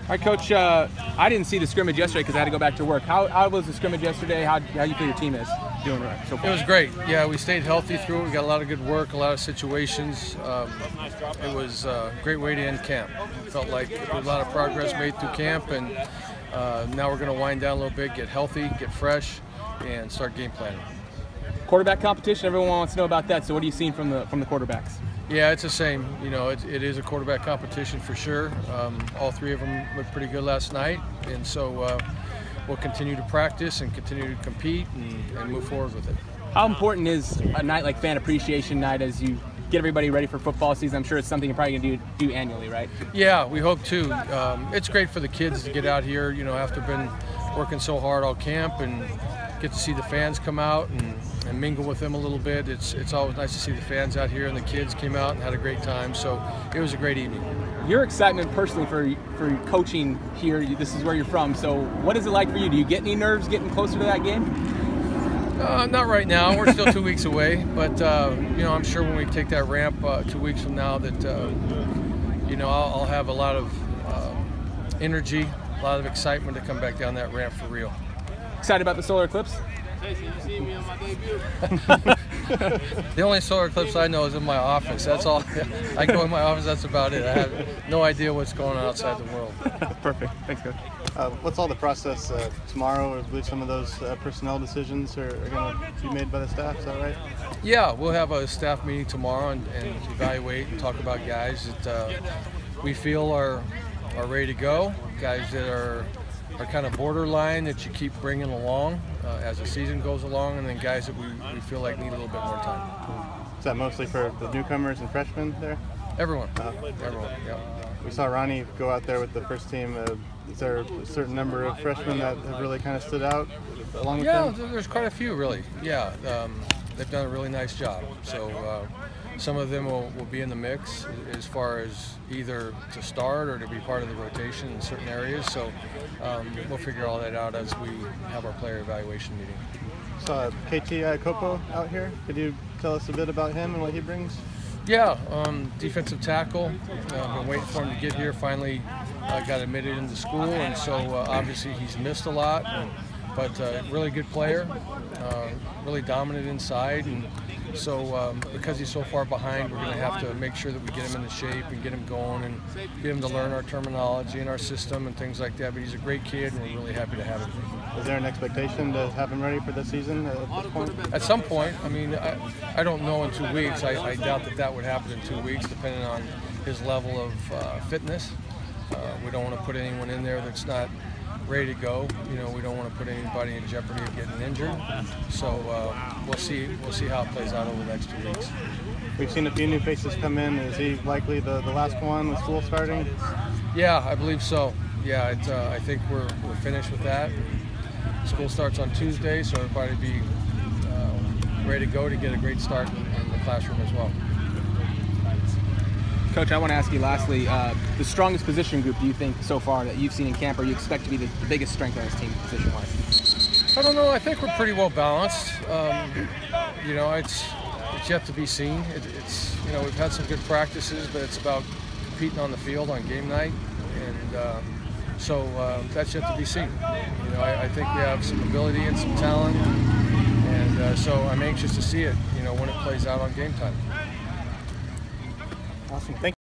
All right, Coach, I didn't see the scrimmage yesterday because I had to go back to work. How was the scrimmage yesterday? How you feel your team is doing so far? It was great. Yeah, we stayed healthy through it. We got a lot of good work, a lot of situations. It was a great way to end camp. It felt like there was a lot of progress made through camp, and now we're going to wind down a little bit, get healthy, get fresh, and start game planning. Quarterback competition, everyone wants to know about that. So what are you seeing from the quarterbacks? Yeah, it's the same. You know, it is a quarterback competition for sure. All three of them looked pretty good last night, and so we'll continue to practice and continue to compete and move forward with it. How important is a night like Fan Appreciation Night as you get everybody ready for football season? I'm sure it's something you're probably going to do annually, right? Yeah, we hope to. It's great for the kids to get out here, you know, after been working so hard all camp, and get to see the fans come out and mingle with them a little bit. It's always nice to see the fans out here, and the kids came out and had a great time, so it was a great evening. Your excitement personally for coaching here, this is where you're from, so what is it like for you? Do you get any nerves getting closer to that game? Not right now. We're still 2 weeks away, but you know, I'm sure when we take that ramp 2 weeks from now that you know, I'll have a lot of energy, a lot of excitement to come back down that ramp for real. Excited about the solar eclipse? Hey, so you see me on my debut? The only solar eclipse I know is in my office. That's all. I go in my office, that's about it. I have no idea what's going on outside the world. Perfect. Thanks, Coach. What's all the process tomorrow? I believe some of those personnel decisions are going to be made by the staff, is that right? Yeah, we'll have a staff meeting tomorrow and evaluate and talk about guys that we feel are ready to go, guys that are kind of borderline that you keep bringing along as the season goes along, and then guys that we feel like need a little bit more time. Is that mostly for the newcomers and freshmen there? Everyone. Everyone, yeah. We saw Ronnie go out there with the first team. Is there a certain number of freshmen that have really kind of stood out along with them? Yeah, there's quite a few, really. Yeah, they've done a really nice job. So some of them will be in the mix as far as either to start or to be part of the rotation in certain areas. So we'll figure all that out as we have our player evaluation meeting. Saw KT Kopo out here. Could you tell us a bit about him and what he brings? Yeah, defensive tackle. Been waiting for him to get here. Finally got admitted into school, and so obviously he's missed a lot, but really good player, really dominant inside, and so because he's so far behind, we're going to have to make sure that we get him into shape and get him going and get him to learn our terminology and our system and things like that. But he's a great kid, and we're really happy to have him. Is there an expectation to have him ready for the season at this point? At some point. I mean, I don't know in 2 weeks. I doubt that would happen in 2 weeks, depending on his level of fitness. We don't want to put anyone in there that's not ready to go. You know, we don't want to put anybody in jeopardy of getting injured. So we'll see how it plays out over the next 2 weeks. We've seen a few new faces come in. Is he likely the last one with school starting? Yeah, I believe so. Yeah, I think we're finished with that. School starts on Tuesday, so everybody will be ready to go to get a great start in the classroom as well. Coach, I want to ask you lastly, the strongest position group do you think so far that you've seen in camp, or you expect to be the biggest strength on this team position-wise? I don't know. I think we're pretty well balanced. You know, it's yet to be seen. It's you know, we've had some good practices, but it's about competing on the field on game night, and so that's yet to be seen. You know, I think we have some ability and some talent, and so I'm anxious to see it. You know, when it plays out on game time. Awesome. Thank you.